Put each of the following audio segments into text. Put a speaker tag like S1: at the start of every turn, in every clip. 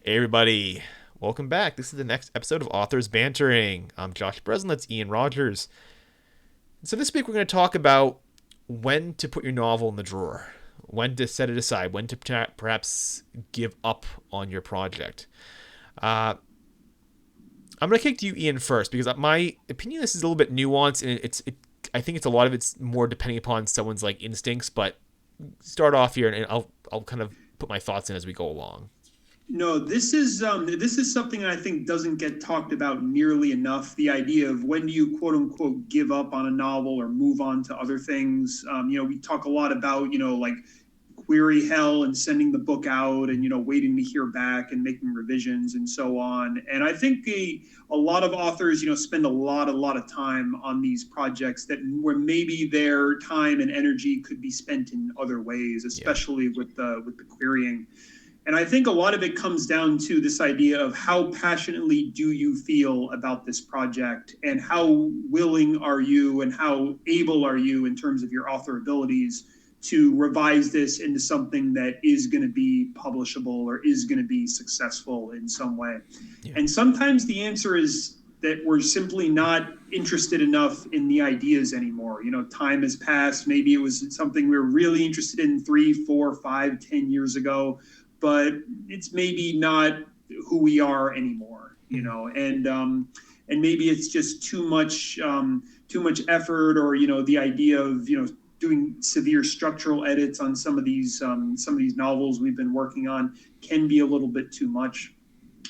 S1: Hey everybody, welcome back. This is the next episode of Authors Bantering. I'm Josh Bresslin, that's Ian Rogers. So this week we're going to talk about when to put your novel in the drawer, when to set it aside, when to perhaps give up on your project. I'm going to kick to you, Ian, first, because my opinion this is a little bit nuanced, and I think it's a lot of it's more depending upon someone's like instincts. But start off here, and I'll kind of put my thoughts in as we go along.
S2: No, this is something I think doesn't get talked about nearly enough. The idea of when do you quote unquote give up on a novel or move on to other things. We talk a lot about like query hell and sending the book out and waiting to hear back and making revisions and so on. And I think a lot of authors spend a lot of time on these projects that where maybe their time and energy could be spent in other ways,
S1: Yeah,
S2: especially with the querying. And I think a lot of it comes down to this idea of how passionately do you feel about this project, and how willing are you and how able are you in terms of your author abilities to revise this into something that is going to be publishable or is going to be successful in some way.
S1: yeah,
S2: And sometimes the answer is that we're simply not interested enough in the ideas anymore. Time has passed. Maybe it was something we were really interested in 3, 4, 5, 10 years ago, but it's maybe not who we are anymore, and maybe it's just too much effort, or the idea of doing severe structural edits on some of these novels we've been working on can be a little bit too much.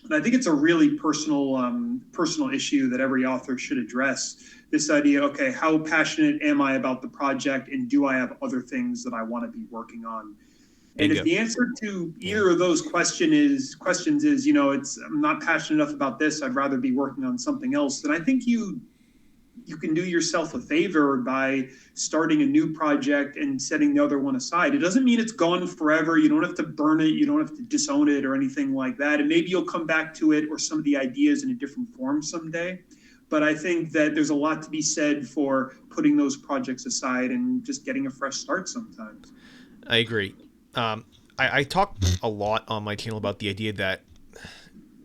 S2: And I think it's a really personal issue that every author should address. This idea, okay, how passionate am I about the project, and do I have other things that I want to be working on? And if
S1: bingo.
S2: the answer to
S1: Yeah.
S2: either of those questions is, it's I'm not passionate enough about this, I'd rather be working on something else, then I think you can do yourself a favor by starting a new project and setting the other one aside. It doesn't mean it's gone forever. You don't have to burn it. You don't have to disown it or anything like that. And maybe you'll come back to it or some of the ideas in a different form someday. But I think that there's a lot to be said for putting those projects aside and just getting a fresh start sometimes.
S1: I agree. I talk a lot on my channel about the idea that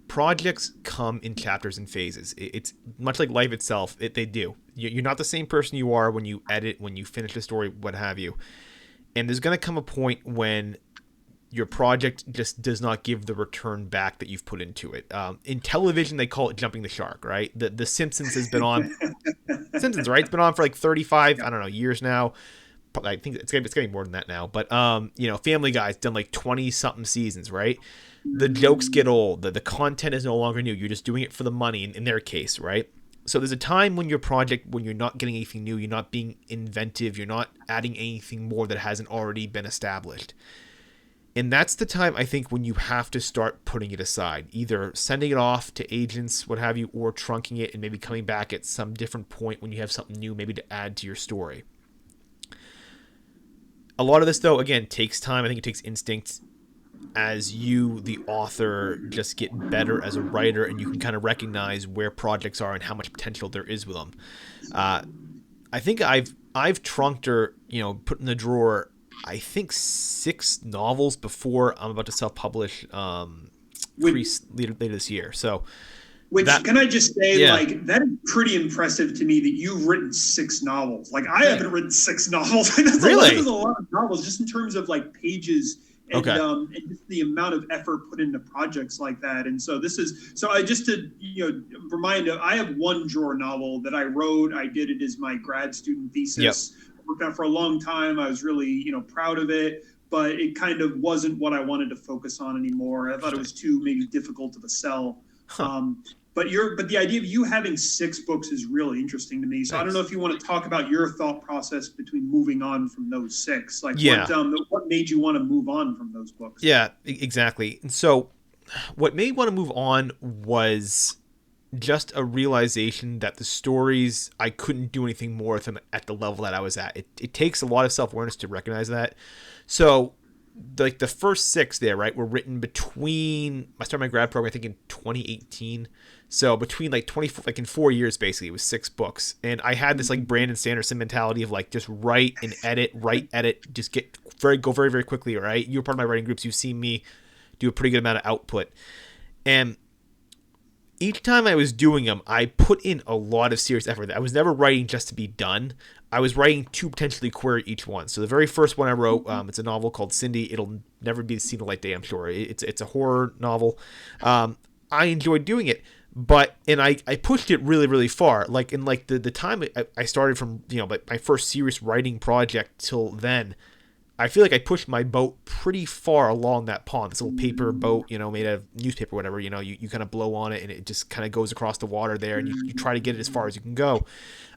S1: projects come in chapters and phases. It's much like life itself. They do. You're not the same person you are when you edit, when you finish a story, what have you. And there's going to come a point when your project just does not give the return back that you've put into it. In television, they call it jumping the shark, right? The Simpsons has been on. Simpsons, right? It's been on for like 35, I don't know, years now. I think it's getting more than that now. But Family Guy's done like 20 something seasons, right? The jokes get old. The content is no longer new. You're just doing it for the money in their case, right? So there's a time when your project, when you're not getting anything new, you're not being inventive, you're not adding anything more that hasn't already been established. And that's the time, I think, when you have to start putting it aside, either sending it off to agents, what have you, or trunking it and maybe coming back at some different point when you have something new maybe to add to your story. A lot of this, though, again, takes time. I think it takes instinct as you, the author, just get better as a writer, and you can kind of recognize where projects are and how much potential there is with them. Uh, I think I've trunked or put in the drawer, I think 6 novels before I'm about to self-publish
S2: Which,
S1: later this year. So
S2: which
S1: that,
S2: can I just say,
S1: yeah,
S2: like, that is pretty impressive to me that you've written 6 novels. Like, I
S1: yeah,
S2: haven't written 6 novels. That's a
S1: really,
S2: lot of novels just in terms of like pages
S1: okay,
S2: and just the amount of effort put into projects like that. And so I just to remind, I have one drawer novel that I wrote. I did it as my grad student
S1: yep,
S2: thesis. I worked on it for a long time. I was really proud of it, but it kind of wasn't what I wanted to focus on anymore. I thought it
S1: interesting,
S2: was too maybe difficult of a sell.
S1: huh?
S2: Um, but the idea of you having 6 books is really interesting to me. So I don't know
S1: Thanks.
S2: if you want to talk about your thought process between moving on from those 6. Like,
S1: Yeah,
S2: what made you want to move on from those books?
S1: yeah, exactly. And so what made me want to move on was just a realization that the stories, I couldn't do anything more with them at the level that I was at. It takes a lot of self-awareness to recognize that. So like the first 6 there, right, were written between I started my grad program I think in 2018. So between like 24, like in 4 years basically, it was 6 books. And I had this like Brandon Sanderson mentality of like just write, edit, just go very very quickly, right? You were part of my writing groups, you've seen me do a pretty good amount of output. And each time I was doing them, I put in a lot of serious effort. I was never writing just to be done. I was writing to potentially query each one. So the very first one I wrote, it's a novel called Cindy. It'll never be seen the light day, I'm sure. It's a horror novel. I enjoyed doing it, but I pushed it really really far. Like in like the time I started from my first serious writing project till then, I feel like I pushed my boat pretty far along that pond. This little paper boat, made out of newspaper, whatever. You kind of blow on it and it just kind of goes across the water there, and you try to get it as far as you can go.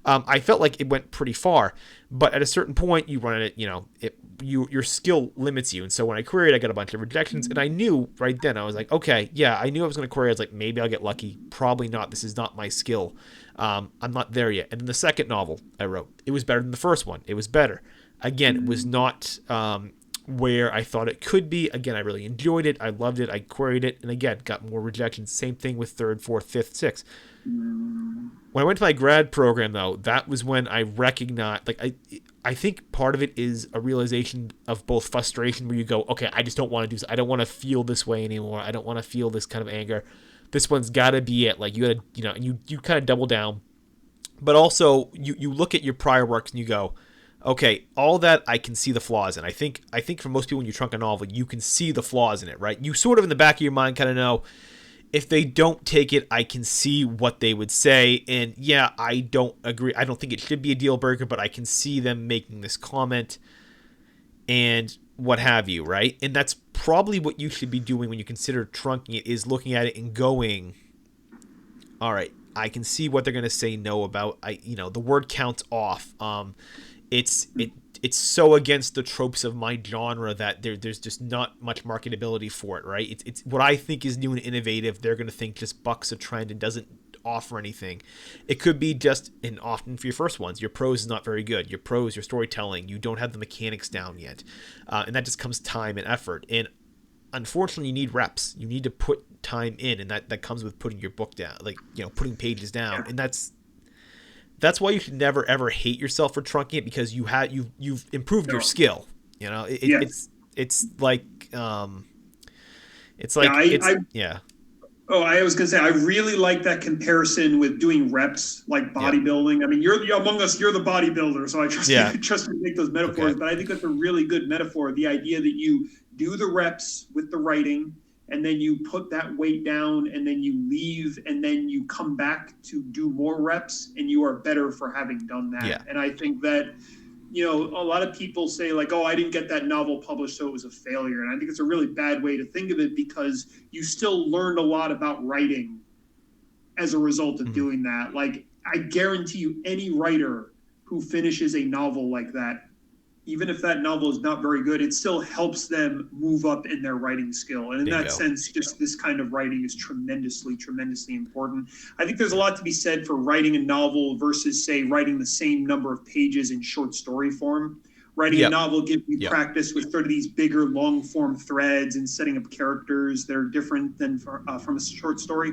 S1: I felt like it went pretty far, but at a certain point, you run it. Your skill limits you, and so when I queried, I got a bunch of rejections, and I knew right then I was like, okay, yeah, I knew I was going to query. I was like, maybe I'll get lucky. Probably not. This is not my skill. I'm not there yet. And then the second novel I wrote, it was better than the first one. It was better. Again, it was not where I thought it could be. Again, I really enjoyed it. I loved it. I queried it. And again, got more rejections. Same thing with third, fourth, fifth, sixth. When I went to my grad program, though, that was when I recognized, I think part of it is a realization of both frustration where you go, okay, I just don't want to do this. I don't want to feel this way anymore. I don't want to feel this kind of anger. This one's got to be it. Like, you got to, and you kind of double down. But also, you look at your prior works and you go, okay, all that I can see the flaws in. I think for most people when you trunk a novel, you can see the flaws in it, right? You sort of in the back of your mind kind of know, if they don't take it, I can see what they would say. And yeah, I don't agree. I don't think it should be a deal breaker, but I can see them making this comment and what have you, right? And that's probably what you should be doing when you consider trunking it, is looking at it and going, all right, I can see what they're going to say no about. The word count's off. It's so against the tropes of my genre that there's just not much marketability for it, right? It's what I think is new and innovative. They're going to think just bucks a trend and doesn't offer anything. It could be just, and often for your first ones, your prose is not very good. Your prose, your storytelling, you don't have the mechanics down yet. And that just comes time and effort. And unfortunately, you need reps. You need to put time in, and that comes with putting your book down, putting pages down. And that's why you should never ever hate yourself for trunking it, because you've improved your skill.
S2: Yes.
S1: It's like yeah.
S2: Oh, I was gonna say I really like that comparison with doing reps, like
S1: Yep.
S2: bodybuilding. I mean, you're among us. You're the bodybuilder, so I trust
S1: Yeah.
S2: you. Trust me to make those metaphors.
S1: Okay.
S2: But I think that's a really good metaphor. The idea that you do the reps with the writing, and then you put that weight down, and then you leave, and then you come back to do more reps, and you are better for having done that.
S1: Yeah.
S2: And I think that, a lot of people say like, oh, I didn't get that novel published, so it was a failure. And I think it's a really bad way to think of it, because you still learned a lot about writing as a result of doing that. Like, I guarantee you, any writer who finishes a novel like that, even if that novel is not very good, it still helps them move up in their writing skill. And in
S1: Bingo.
S2: that sense, just this kind of writing is tremendously, tremendously important. I think there's a lot to be said for writing a novel versus, say, writing the same number of pages in short story form. Writing a novel gives you practice with sort of these bigger, long form threads and setting up characters that are different than from a short story.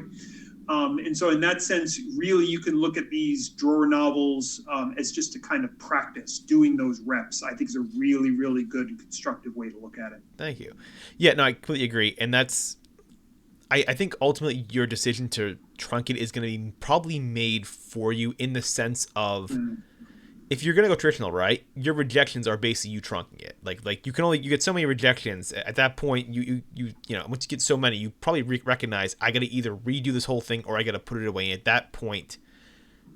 S2: And so in that sense, really, you can look at these drawer novels as just a kind of practice. Doing those reps, I think, is a really, really good and constructive way to look at it.
S1: Thank you. Yeah, no, I completely agree. And I think ultimately your decision to trunk it is going to be probably made for you, in the sense of, if you're gonna go traditional, right, your rejections are basically you trunking it. Like you get so many rejections at that point. You once you get so many, you probably recognize, I gotta either redo this whole thing or I gotta put it away. And at that point,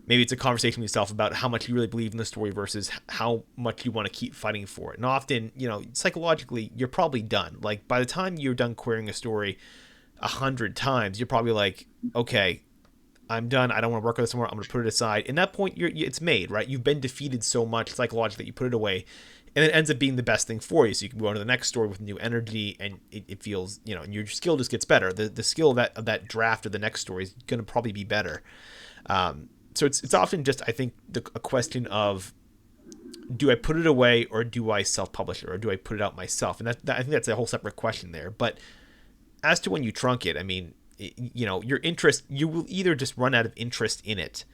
S1: maybe it's a conversation with yourself about how much you really believe in the story versus how much you want to keep fighting for it. And often, psychologically, you're probably done. Like, by the time you're done querying a story 100 times, you're probably like, okay, I'm done. I don't want to work on this anymore. I'm going to put it aside. In that point, it's made, right? You've been defeated so much psychologically that you put it away, and it ends up being the best thing for you. So you can go on to the next story with new energy, and it feels, and your skill just gets better. The skill of that draft of the next story is going to probably be better. So it's often just, I think, a question of, do I put it away or do I self-publish it, or do I put it out myself? And I think that's a whole separate question there. But as to when you trunk it, I mean, your interest, you will either just run out of interest in it,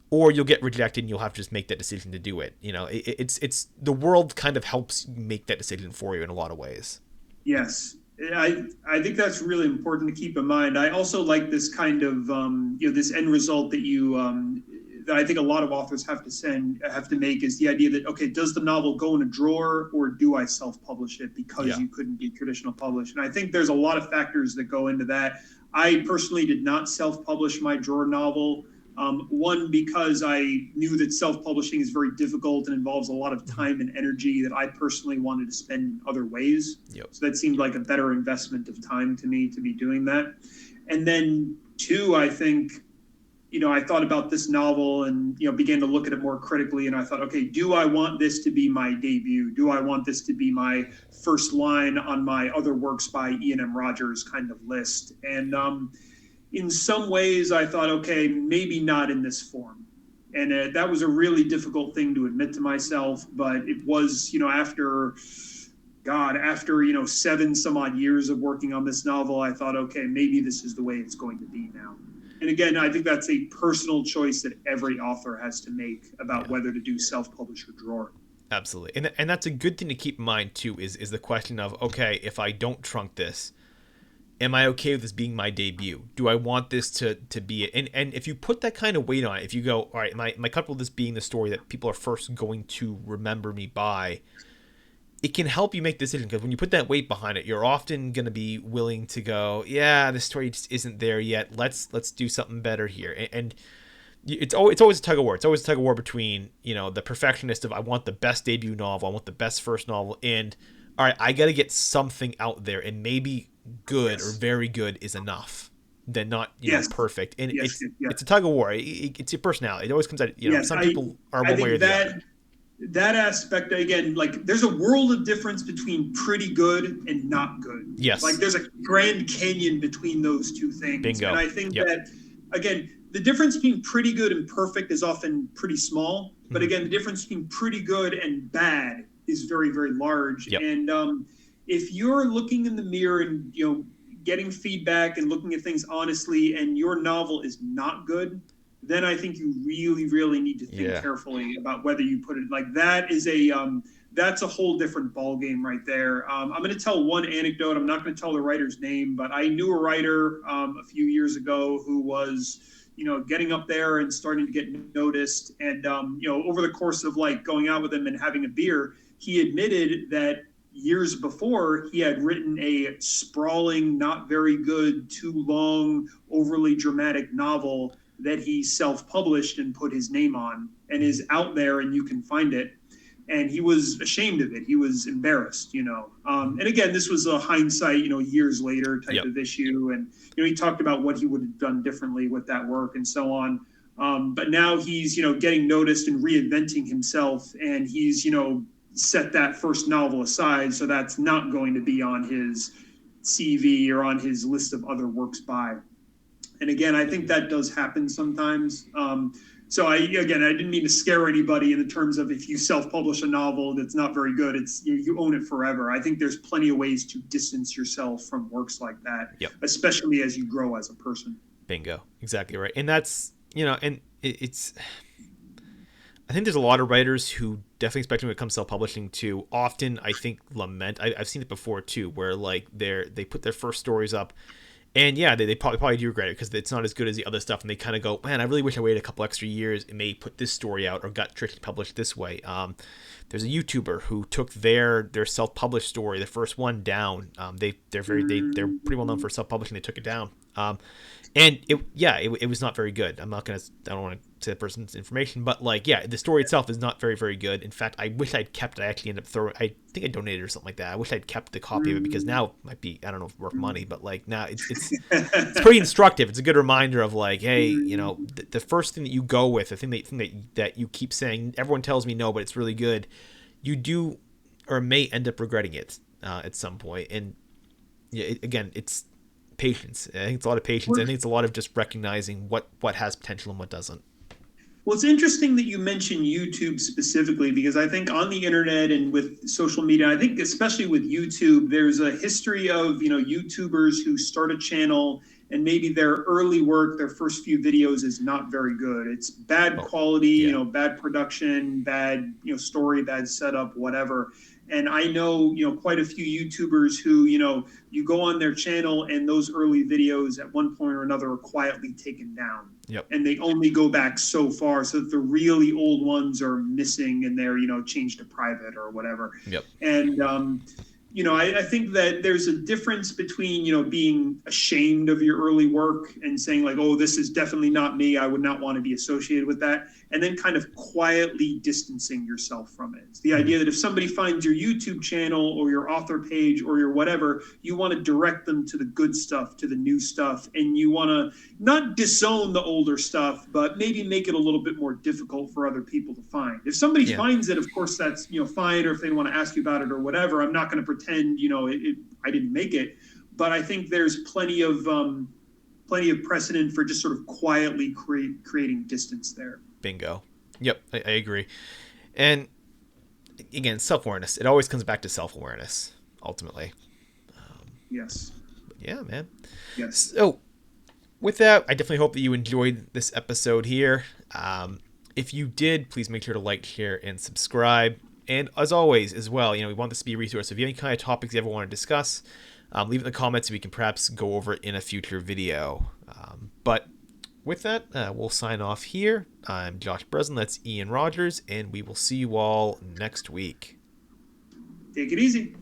S1: or you'll get rejected and you'll have to just make that decision to do it. It's the world kind of helps make that decision for you in a lot of ways.
S2: Yes. I think that's really important to keep in mind. I also like this kind of this end result that you that I think a lot of authors have to make is the idea that, okay, does the novel go in a drawer, or do I self-publish it because
S1: Yeah.
S2: you couldn't be traditional published? And I think there's a lot of factors that go into that. I personally did not self-publish my drawer novel. One, because I knew that self-publishing is very difficult and involves a lot of
S1: Mhm.
S2: time and energy that I personally wanted to spend in other ways.
S1: Yep.
S2: So that seemed like a better investment of time to me to be doing that. And then two, I think, I thought about this novel and, began to look at it more critically. And I thought, okay, do I want this to be my debut? Do I want this to be my first line on my other works by Ian M. Rogers kind of list? And in some ways, I thought, okay, maybe not in this form. And that was a really difficult thing to admit to myself. But it was, after 7 some odd years of working on this novel, I thought, okay, maybe this is the way it's going to be now. And again, I think that's a personal choice that every author has to make about
S1: Yeah.
S2: whether to do self-publish or drawer.
S1: Absolutely. And that's a good thing to keep in mind too, is the question of, okay, if I don't trunk this, am I okay with this being my debut? Do I want this to be it? And if you put that kind of weight on it, if you go, all right, am I comfortable with this being the story that people are first going to remember me by, it can help you make the decision, because when you put that weight behind it, you're often going to be willing to go, yeah, the story just isn't there yet. Let's do something better here. And it's always a tug of war. It's always a tug of war between, the perfectionist of, I want the best debut novel, I want the best first novel, and all right, I got to get something out there, and maybe good or
S2: Yes.
S1: very good is enough, than not
S2: Yes.
S1: perfect. And
S2: Yes.
S1: it's
S2: Yes.
S1: it's a tug of war. It's your personality. It always comes out.
S2: Yes.
S1: Some people are
S2: I
S1: one way or
S2: think
S1: the other.
S2: that aspect, again, like, there's a world of difference between pretty good and not good. Like,
S1: Yes.
S2: there's a grand canyon between those two things. And
S1: Bingo.
S2: I think
S1: Yep.
S2: that, again, the difference between pretty good and perfect is often pretty small. But
S1: Mm-hmm.
S2: again, the difference between pretty good and bad is very, very large.
S1: Yep.
S2: And if you're looking in the mirror and, getting feedback and looking at things honestly, and your novel is not good, then I think you really, really need to think
S1: Yeah.
S2: carefully about whether you put it like that. That's a whole different ball game right there. I'm going to tell one anecdote. I'm not going to tell the writer's name, but I knew a writer a few years ago who was, getting up there and starting to get noticed. And over the course of, like, going out with him and having a beer, he admitted that years before he had written a sprawling, not very good, too long, overly dramatic novel that he self-published and put his name on, and is out there and you can find it. And he was ashamed of it. He was embarrassed. And again, this was a hindsight, years later type
S1: Yep.
S2: of issue. And, he talked about what he would have done differently with that work and so on. But now he's, getting noticed and reinventing himself. And he's, set that first novel aside. So that's not going to be on his CV or on his list of other works by. And again, I think that does happen sometimes. So I didn't mean to scare anybody in the terms of, if you self-publish a novel that's not very good, it's you own it forever. I think there's plenty of ways to distance yourself from works like that,
S1: Yep.
S2: especially as you grow as a person.
S1: Bingo. Exactly right. And that's, and it's, I think there's a lot of writers who definitely, especially when it comes to self-publishing too, often I think lament. I've seen it before too, where like they put their first stories up, and yeah, they probably do regret it because it's not as good as the other stuff, and they kind of go, man, I really wish I waited a couple extra years and maybe put this story out or got tricky published this way. There's a YouTuber who took their self-published story, the first one, down. They're pretty well known for self-publishing. They took it down. And it was not very good. I don't want to say the person's information, but like, yeah, the story itself is not very, very good. In fact, I wish I'd kept it. I actually ended up I think I donated or something like that. I wish I'd kept the copy of it, because now it might be, I don't know if worth money, but like now it's pretty instructive. It's a good reminder of like, hey, the first thing that you go with, the thing that you keep saying, everyone tells me no, but it's really good. You do or may end up regretting it at some point. And yeah, again, it's patience. I think it's a lot of patience. I think it's a lot of just recognizing what has potential and what doesn't.
S2: Well, it's interesting that you mention YouTube specifically, because I think on the internet and with social media, I think especially with YouTube, there's a history of, YouTubers who start a channel and maybe their early work, their first few videos is not very good. It's bad quality,
S1: Yeah.
S2: bad production, bad, story, bad setup, whatever. And I know, quite a few YouTubers who, you go on their channel and those early videos at one point or another are quietly taken down.
S1: Yep.
S2: And they only go back so far, so that the really old ones are missing and they're, changed to private or whatever.
S1: Yep.
S2: And I think that there's a difference between, being ashamed of your early work and saying like, oh, this is definitely not me, I would not want to be associated with that, and then kind of quietly distancing yourself from it. It's the idea that if somebody finds your YouTube channel or your author page or your whatever, you want to direct them to the good stuff, to the new stuff, and you want to not disown the older stuff, but maybe make it a little bit more difficult for other people to find. If somebody finds it, of course, that's fine, or if they want to ask you about it or whatever, I'm not going to pretend I didn't make it. But I think there's plenty of precedent for just sort of quietly creating distance there.
S1: Bingo. Yep, I agree. And again, self-awareness. It always comes back to self-awareness, ultimately.
S2: Yes.
S1: Yeah, man.
S2: Yes.
S1: So, with that, I definitely hope that you enjoyed this episode here. If you did, please make sure to like, share, and subscribe. And as always, as well, we want this to be a resource. So if you have any kind of topics you ever want to discuss, leave it in the comments so we can perhaps go over it in a future video. But with that, we'll sign off here. I'm Josh Bresslin, that's Ian Rogers, and we will see you all next week.
S2: Take it easy.